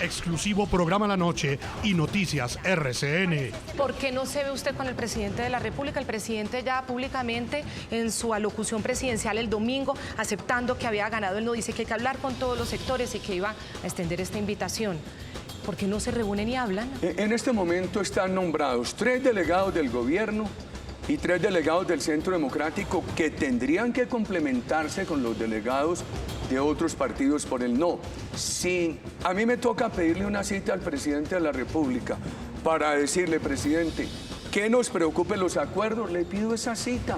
exclusivo programa La Noche y Noticias RCN. ¿Por qué no se ve usted con el presidente de la República? El presidente ya públicamente en su alocución presidencial el domingo, aceptando que había ganado el no, dice que hay que hablar con todos los sectores y que iba a extender esta invitación. ¿Por qué no se reúnen y hablan? En este momento están nombrados 3 delegados del gobierno y 3 delegados del Centro Democrático que tendrían que complementarse con los delegados de otros partidos por el no. Si a mí me toca pedirle una cita al presidente de la República para decirle, presidente, que nos preocupen los acuerdos, le pido esa cita.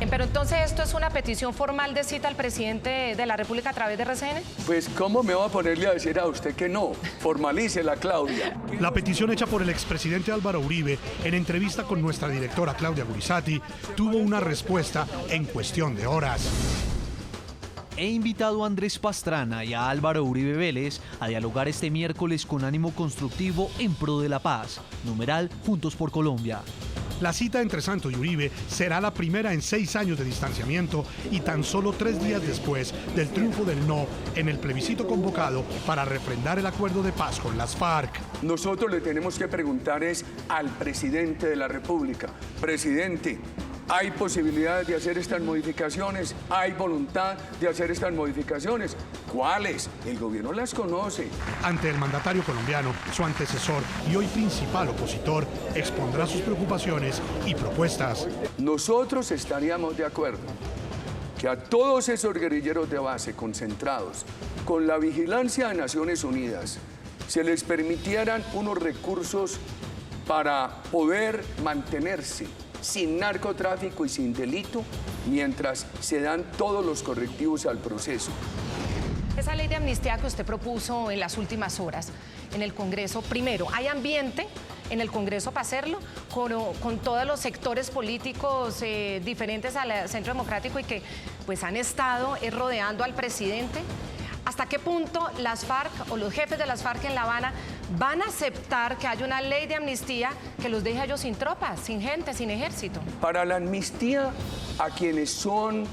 Pero entonces, ¿esto es una petición formal de cita al presidente de la República a través de RCN? Pues, ¿cómo me va a ponerle a decir a usted que no? Formalícela, Claudia. La petición hecha por el expresidente Álvaro Uribe en entrevista con nuestra directora Claudia Gurizati tuvo una respuesta en cuestión de horas. He invitado a Andrés Pastrana y a Álvaro Uribe Vélez a dialogar este miércoles con ánimo constructivo en pro de la paz. Numeral Juntos por Colombia. La cita entre Santos y Uribe será la primera en 6 años de distanciamiento y tan solo 3 días después del triunfo del no en el plebiscito convocado para refrendar el acuerdo de paz con las FARC. Nosotros le tenemos que preguntar al presidente de la República, presidente, ¿hay posibilidades de hacer estas modificaciones? ¿Hay voluntad de hacer estas modificaciones? ¿Cuáles? El gobierno las conoce. Ante el mandatario colombiano, su antecesor y hoy principal opositor expondrá sus preocupaciones y propuestas. Nosotros estaríamos de acuerdo que a todos esos guerrilleros de base concentrados con la vigilancia de Naciones Unidas se les permitieran unos recursos para poder mantenerse sin narcotráfico y sin delito, mientras se dan todos los correctivos al proceso. Esa ley de amnistía que usted propuso en las últimas horas en el Congreso, primero, ¿hay ambiente en el Congreso para hacerlo? Con todos los sectores políticos diferentes al Centro Democrático y que pues han estado rodeando al presidente. ¿Hasta qué punto las FARC o los jefes de las FARC en La Habana van a aceptar que haya una ley de amnistía que los deje a ellos sin tropas, sin gente, sin ejército? Para la amnistía a quienes son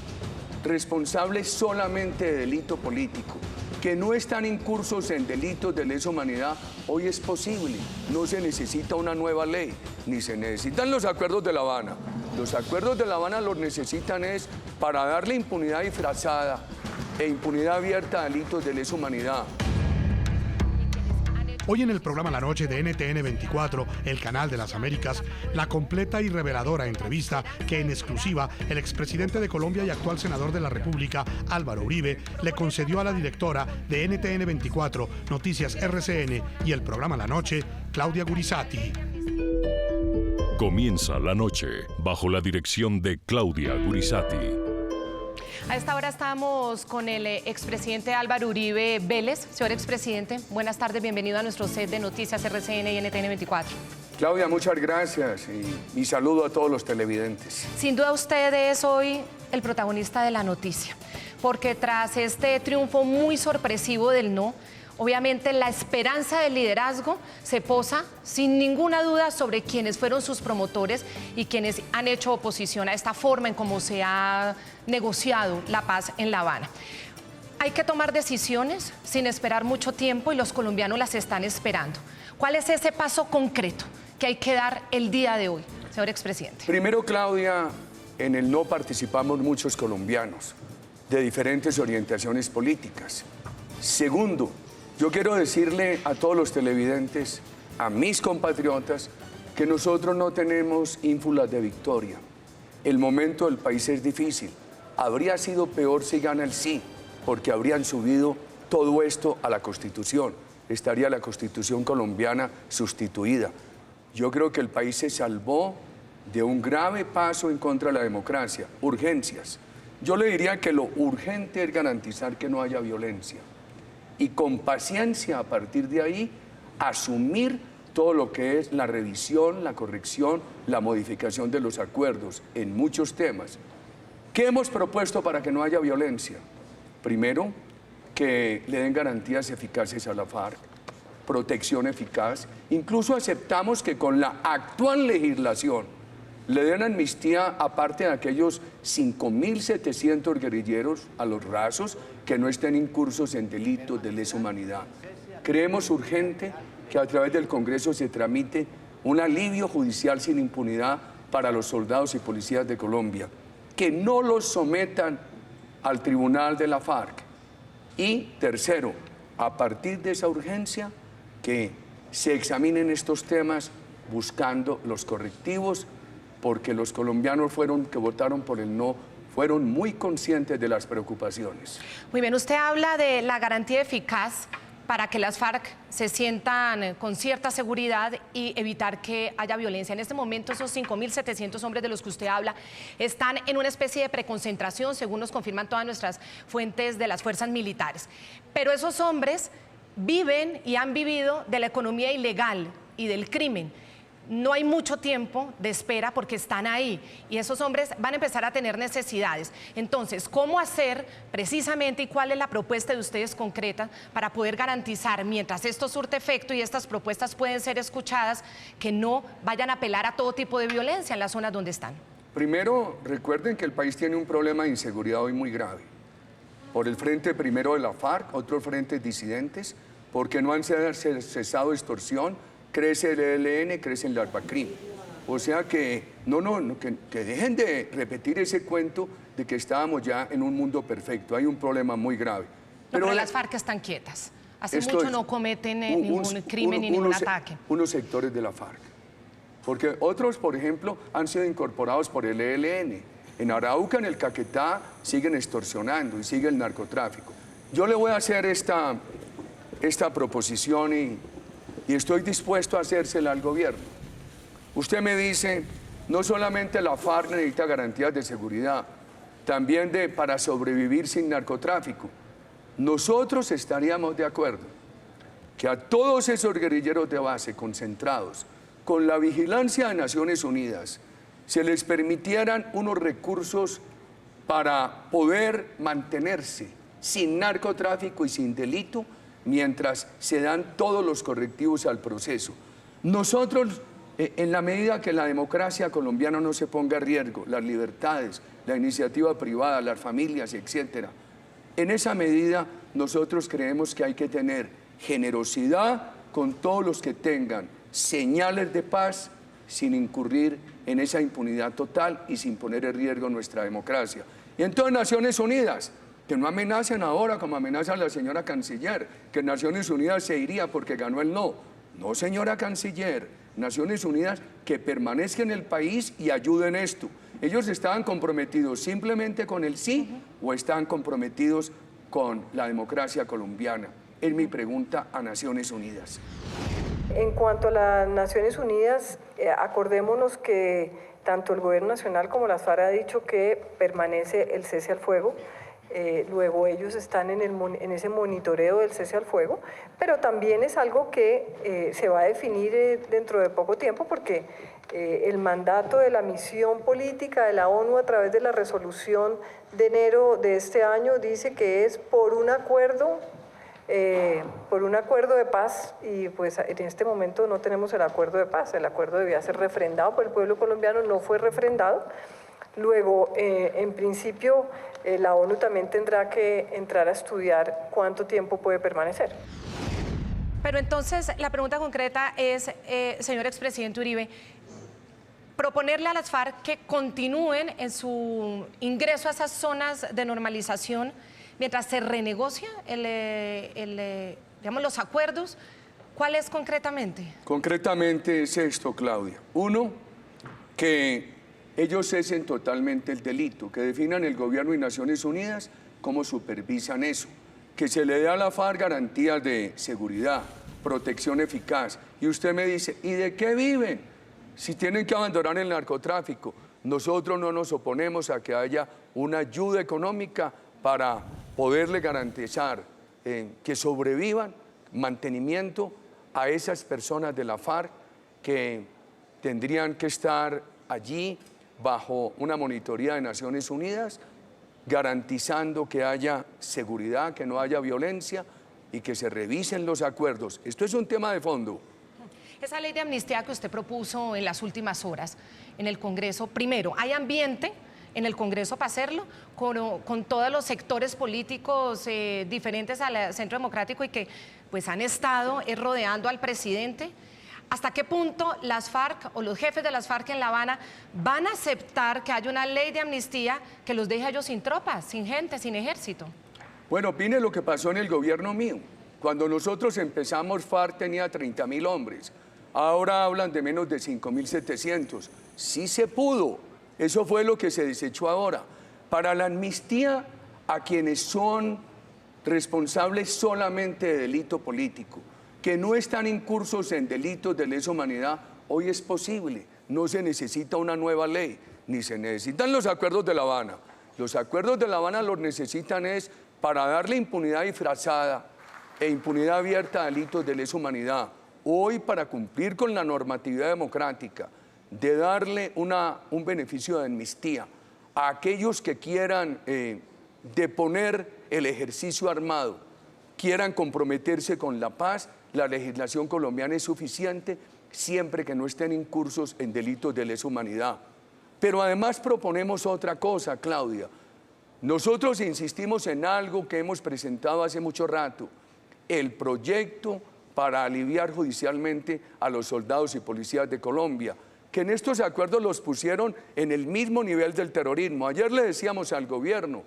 responsables solamente de delito político, que no están incursos en delitos de lesa humanidad, hoy es posible. No se necesita una nueva ley, ni se necesitan los acuerdos de La Habana. Los acuerdos de La Habana los necesitan es para darle impunidad disfrazada e impunidad abierta a delitos de lesa humanidad. Hoy en el programa La Noche de NTN 24, el canal de las Américas, la completa y reveladora entrevista que en exclusiva el expresidente de Colombia y actual senador de la República, Álvaro Uribe, le concedió a la directora de NTN 24, Noticias RCN y el programa La Noche, Claudia Gurizati. Comienza La Noche bajo la dirección de Claudia Gurizati. A esta hora estamos con el expresidente Álvaro Uribe Vélez. Señor expresidente, buenas tardes, bienvenido a nuestro set de Noticias RCN y NTN 24. Claudia, muchas gracias y saludo a todos los televidentes. Sin duda usted es hoy el protagonista de la noticia, porque tras este triunfo muy sorpresivo del no, obviamente la esperanza del liderazgo se posa sin ninguna duda sobre quienes fueron sus promotores y quienes han hecho oposición a esta forma en cómo se ha negociado la paz en La Habana. Hay que tomar decisiones sin esperar mucho tiempo y los colombianos las están esperando. ¿Cuál es ese paso concreto que hay que dar el día de hoy, señor expresidente? Primero, Claudia, en el no participamos muchos colombianos de diferentes orientaciones políticas. Segundo, yo quiero decirle a todos los televidentes, a mis compatriotas, que nosotros no tenemos ínfulas de victoria. El momento del país es difícil. Habría sido peor si gana el sí, porque habrían subido todo esto a la Constitución. Estaría la Constitución colombiana sustituida. Yo creo que el país se salvó de un grave paso en contra de la democracia. Urgencias. Yo le diría que lo urgente es garantizar que no haya violencia. Y con paciencia, a partir de ahí, asumir todo lo que es la revisión, la corrección, la modificación de los acuerdos en muchos temas. ¿Qué hemos propuesto para que no haya violencia? Primero, que le den garantías eficaces a la FARC, protección eficaz. Incluso aceptamos que con la actual legislación le den amnistía aparte de aquellos 5.700 guerrilleros a los rasos que no estén incursos en delitos de lesa humanidad. Creemos urgente que a través del Congreso se tramite un alivio judicial sin impunidad para los soldados y policías de Colombia, que no los sometan al tribunal de la FARC. Y tercero, a partir de esa urgencia, que se examinen estos temas buscando los correctivos, porque los colombianos que votaron por el no fueron muy conscientes de las preocupaciones. Muy bien, usted habla de la garantía eficaz para que las FARC se sientan con cierta seguridad y evitar que haya violencia. En este momento, esos 5.700 hombres de los que usted habla están en una especie de preconcentración, según nos confirman todas nuestras fuentes de las fuerzas militares. Pero esos hombres viven y han vivido de la economía ilegal y del crimen. No hay mucho tiempo de espera porque están ahí y esos hombres van a empezar a tener necesidades. Entonces, ¿cómo hacer precisamente y cuál es la propuesta de ustedes concreta para poder garantizar, mientras esto surte efecto y estas propuestas pueden ser escuchadas, que no vayan a apelar a todo tipo de violencia en las zonas donde están? Primero, recuerden que el país tiene un problema de inseguridad hoy muy grave. Por el frente primero de la FARC, otros frentes disidentes, porque no han cesado extorsión, crece el ELN, crece el Larvacrim. O sea que que dejen de repetir ese cuento de que estábamos ya en un mundo perfecto. Hay un problema muy grave. Pero las FARC están quietas. Hace mucho no cometen ningún crimen ni ningún ataque. Unos sectores de la FARC. Porque otros, por ejemplo, han sido incorporados por el ELN. En Arauca, en el Caquetá, siguen extorsionando y sigue el narcotráfico. Yo le voy a hacer esta proposición y estoy dispuesto a hacérsela al gobierno. Usted me dice, no solamente la FARC necesita garantías de seguridad, también para sobrevivir sin narcotráfico. Nosotros estaríamos de acuerdo que a todos esos guerrilleros de base concentrados, con la vigilancia de Naciones Unidas, se les permitieran unos recursos para poder mantenerse sin narcotráfico y sin delito, mientras se dan todos los correctivos al proceso. Nosotros, en la medida que la democracia colombiana no se ponga en riesgo, las libertades, la iniciativa privada, las familias, etcétera, en esa medida nosotros creemos que hay que tener generosidad con todos los que tengan señales de paz sin incurrir en esa impunidad total y sin poner en riesgo nuestra democracia. Y entonces Naciones Unidas, que no amenacen ahora como amenaza la señora canciller, que Naciones Unidas se iría porque ganó el no. No, señora canciller, Naciones Unidas que permanezca en el país y ayuden esto. ¿Ellos estaban comprometidos simplemente con el sí o están comprometidos con la democracia colombiana? Es mi pregunta a Naciones Unidas. En cuanto a las Naciones Unidas, acordémonos que tanto el Gobierno Nacional como las FARC ha dicho que permanece el cese al fuego. Luego ellos están en ese monitoreo del cese al fuego, pero también es algo que se va a definir dentro de poco tiempo porque el mandato de la misión política de la ONU a través de la resolución de enero de este año dice que es por un acuerdo de paz y pues en este momento no tenemos el acuerdo de paz, el acuerdo debía ser refrendado por el pueblo colombiano, no fue refrendado. Luego, en principio, la ONU también tendrá que entrar a estudiar cuánto tiempo puede permanecer. Pero entonces, la pregunta concreta es, señor expresidente Uribe, proponerle a las FARC que continúen en su ingreso a esas zonas de normalización mientras se renegocia digamos, los acuerdos. ¿Cuál es concretamente? Concretamente es esto, Claudia. Uno, que ellos cesen totalmente el delito, que definan el gobierno y Naciones Unidas cómo supervisan eso, que se le dé a la FARC garantías de seguridad, protección eficaz. Y usted me dice, ¿y de qué viven? Si tienen que abandonar el narcotráfico. Nosotros no nos oponemos a que haya una ayuda económica para poderle garantizar que sobrevivan, mantenimiento a esas personas de la FARC que tendrían que estar allí bajo una monitoría de Naciones Unidas, garantizando que haya seguridad, que no haya violencia y que se revisen los acuerdos. Esto es un tema de fondo. Esa ley de amnistía que usted propuso en las últimas horas en el Congreso, primero, ¿hay ambiente en el Congreso para hacerlo, con todos los sectores políticos diferentes al Centro Democrático y que pues han estado rodeando al presidente? ¿Hasta qué punto las FARC o los jefes de las FARC en La Habana van a aceptar que haya una ley de amnistía que los deje a ellos sin tropas, sin gente, sin ejército? Bueno, opine lo que pasó en el gobierno mío. Cuando nosotros empezamos, FARC tenía 30.000 hombres. Ahora hablan de menos de 5.700. Sí se pudo. Eso fue lo que se desechó ahora. Para la amnistía a quienes son responsables solamente de delito político, que no están incursos en delitos de lesa humanidad, hoy es posible. No se necesita una nueva ley, ni se necesitan los acuerdos de La Habana. Los acuerdos de La Habana los necesitan es para darle impunidad disfrazada e impunidad abierta a delitos de lesa humanidad. Hoy, para cumplir con la normatividad democrática, de darle un beneficio de amnistía a aquellos que quieran deponer el ejercicio armado, quieran comprometerse con la paz, la legislación colombiana es suficiente siempre que no estén incursos en delitos de lesa humanidad. Pero además proponemos otra cosa, Claudia. Nosotros insistimos en algo que hemos presentado hace mucho rato, el proyecto para aliviar judicialmente a los soldados y policías de Colombia, que en estos acuerdos los pusieron en el mismo nivel del terrorismo. Ayer le decíamos al gobierno,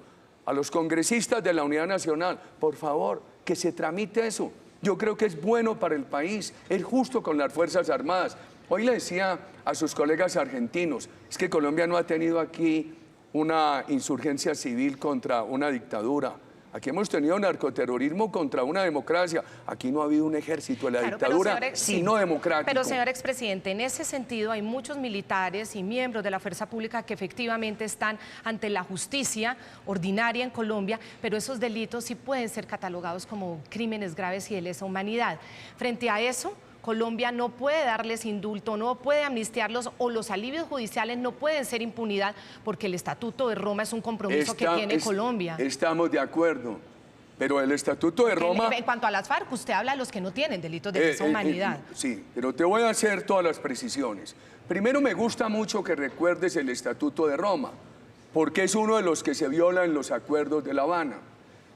a los congresistas de la Unidad Nacional, por favor, que se tramite eso. Yo creo que es bueno para el país, es justo con las Fuerzas Armadas. Hoy le decía a sus colegas argentinos, es que Colombia no ha tenido aquí una insurgencia civil contra una dictadura. Aquí hemos tenido narcoterrorismo contra una democracia. Aquí no ha habido un ejército de la dictadura, sino democrático. Pero, señor expresidente, en ese sentido hay muchos militares y miembros de la fuerza pública que efectivamente están ante la justicia ordinaria en Colombia, pero esos delitos sí pueden ser catalogados como crímenes graves y de lesa humanidad. Frente a eso, Colombia no puede darles indulto, no puede amnistiarlos o los alivios judiciales no pueden ser impunidad porque el Estatuto de Roma es un compromiso que tiene Colombia. Estamos de acuerdo, pero el Estatuto de Roma... En cuanto a las FARC, usted habla de los que no tienen delitos de lesa humanidad. Sí, pero te voy a hacer todas las precisiones. Primero, me gusta mucho que recuerdes el Estatuto de Roma, porque es uno de los que se viola en los acuerdos de La Habana.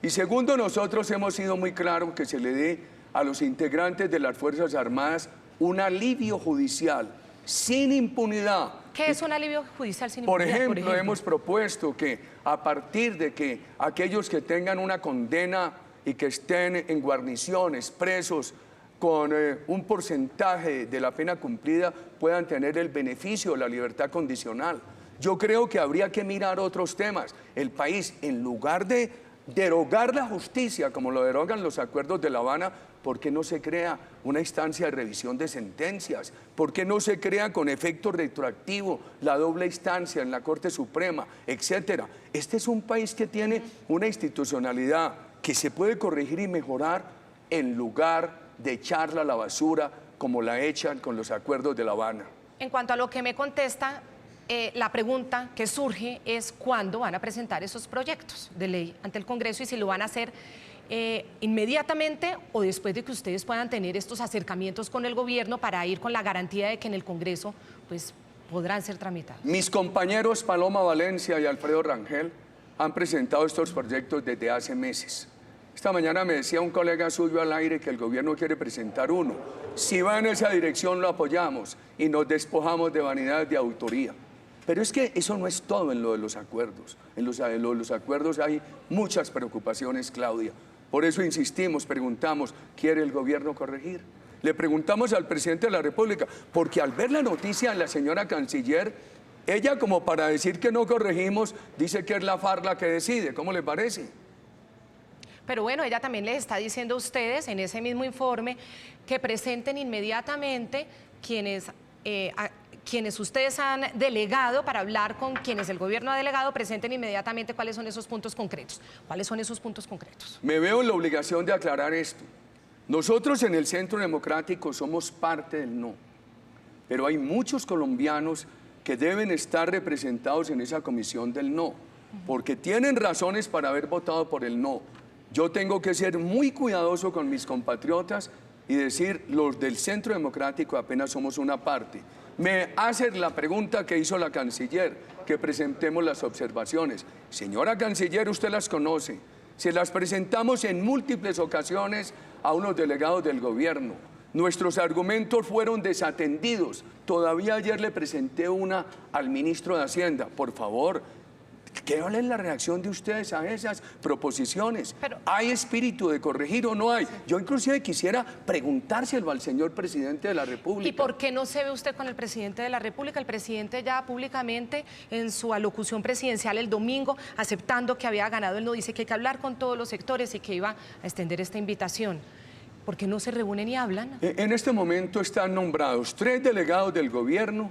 Y segundo, nosotros hemos sido muy claros que se le dé a los integrantes de las Fuerzas Armadas un alivio judicial sin impunidad. ¿Qué es un alivio judicial sin impunidad? Por ejemplo, hemos propuesto que a partir de que aquellos que tengan una condena y que estén en guarniciones, presos, con un porcentaje de la pena cumplida, puedan tener el beneficio de la libertad condicional. Yo creo que habría que mirar otros temas. El país, en lugar de derogar la justicia, como lo derogan los acuerdos de La Habana, ¿por qué no se crea una instancia de revisión de sentencias? ¿Por qué no se crea con efecto retroactivo la doble instancia en la Corte Suprema, etcétera? Este es un país que tiene una institucionalidad que se puede corregir y mejorar en lugar de echarla a la basura como la echan con los acuerdos de La Habana. En cuanto a lo que me contesta, la pregunta que surge es cuándo van a presentar esos proyectos de ley ante el Congreso y si lo van a hacer inmediatamente o después de que ustedes puedan tener estos acercamientos con el gobierno para ir con la garantía de que en el Congreso pues, podrán ser tramitados. Mis compañeros Paloma Valencia y Alfredo Rangel han presentado estos proyectos desde hace meses. Esta mañana me decía un colega suyo al aire que el gobierno quiere presentar uno. Si va en esa dirección lo apoyamos y nos despojamos de vanidades de autoría. Pero es que eso no es todo en lo de los acuerdos. En los acuerdos hay muchas preocupaciones, Claudia. Por eso insistimos, preguntamos, ¿quiere el gobierno corregir? Le preguntamos al presidente de la República, porque al ver la noticia de la señora canciller, ella como para decir que no corregimos, dice que es la FARC la que decide. ¿Cómo le parece? Pero bueno, ella también les está diciendo a ustedes en ese mismo informe que presenten inmediatamente quienes ustedes han delegado para hablar con quienes el gobierno ha delegado, presenten inmediatamente cuáles son esos puntos concretos. ¿Cuáles son esos puntos concretos? Me veo en la obligación de aclarar esto. Nosotros en el Centro Democrático somos parte del no, pero hay muchos colombianos que deben estar representados en esa comisión del no, porque tienen razones para haber votado por el no. Yo tengo que ser muy cuidadoso con mis compatriotas y decir, los del Centro Democrático apenas somos una parte. Me hace la pregunta que hizo la canciller, que presentemos las observaciones. Señora canciller, usted las conoce. Se las presentamos en múltiples ocasiones a unos delegados del gobierno. Nuestros argumentos fueron desatendidos. Todavía ayer le presenté una al ministro de Hacienda. Por favor, ¿qué vale la reacción de ustedes a esas proposiciones? ¿Hay espíritu de corregir o no hay? Yo inclusive quisiera preguntárselo al señor presidente de la República. ¿Y por qué no se ve usted con el presidente de la República? El presidente ya públicamente en su alocución presidencial el domingo, aceptando que había ganado el no, dice que hay que hablar con todos los sectores y que iba a extender esta invitación. ¿Por qué no se reúnen y hablan? En este momento están nombrados 3 delegados del gobierno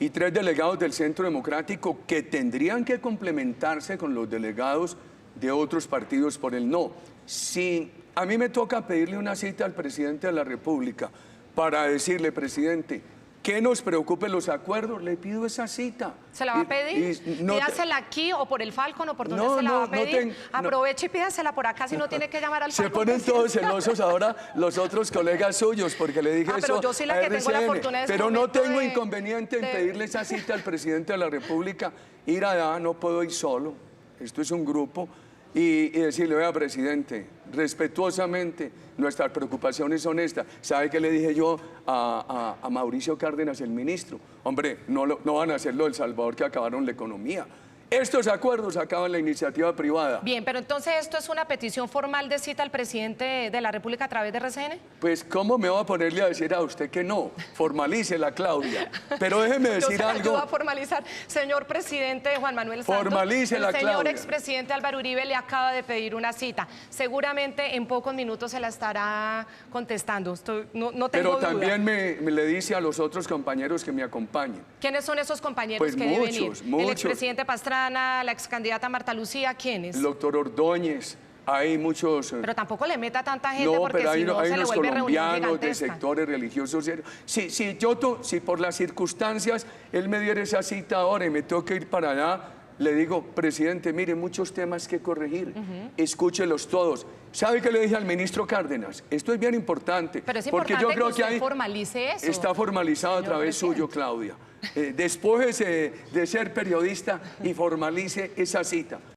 y 3 delegados del Centro Democrático que tendrían que complementarse con los delegados de otros partidos por el no. Si a mí me toca pedirle una cita al presidente de la República para decirle, presidente, que nos preocupen los acuerdos, le pido esa cita. ¿Se la va a pedir? Pídasela aquí o por el Falcon o por donde se la va a pedir. Aproveche y pídasela por acá, si no tiene que llamar al Falcon. Se ponen todos celosos ahora los otros colegas suyos porque le dije eso. Pero yo soy la que tengo la fortuna de Pero no tengo inconveniente en pedirle esa cita al presidente de la República. Ir allá, no puedo ir solo. Esto es un grupo. Y decirle, vea, presidente, respetuosamente, nuestras preocupaciones son estas. ¿Sabe qué le dije yo a Mauricio Cárdenas, el ministro? Hombre, no van a hacer lo del Salvador, que acabaron la economía. Estos acuerdos acaban la iniciativa privada. Bien, pero entonces, ¿esto es una petición formal de cita al presidente de la República a través de RCN? Pues, ¿cómo me va a ponerle a decir a usted que no? Formalícela, Claudia. Pero déjeme decir algo. Yo va a formalizar. Señor presidente Juan Manuel Santos, Formalícela, Claudia. El señor expresidente Álvaro Uribe le acaba de pedir una cita. Seguramente en pocos minutos se la estará contestando. No tengo Pero duda. también me le dice a los otros compañeros que me acompañen. ¿Quiénes son esos compañeros Pues que deben ir? muchos. El expresidente Pastrana, la excandidata Marta Lucía, ¿quiénes? El doctor Ordóñez, hay muchos... Pero tampoco le meta tanta gente no, porque pero si no hay se le unos vuelve reunión colombianos de gigantesca. sectores religiosos. Si por las circunstancias él me diera esa cita ahora y me tengo que ir para allá, le digo, presidente, mire, muchos temas que corregir, escúchelos todos. ¿Sabe qué le dije al ministro Cárdenas? Esto es bien importante. Pero es porque importante yo creo que usted ahí formalice eso. Está formalizado a través suyo, Claudia. Despójese de ser periodista y formalice esa cita.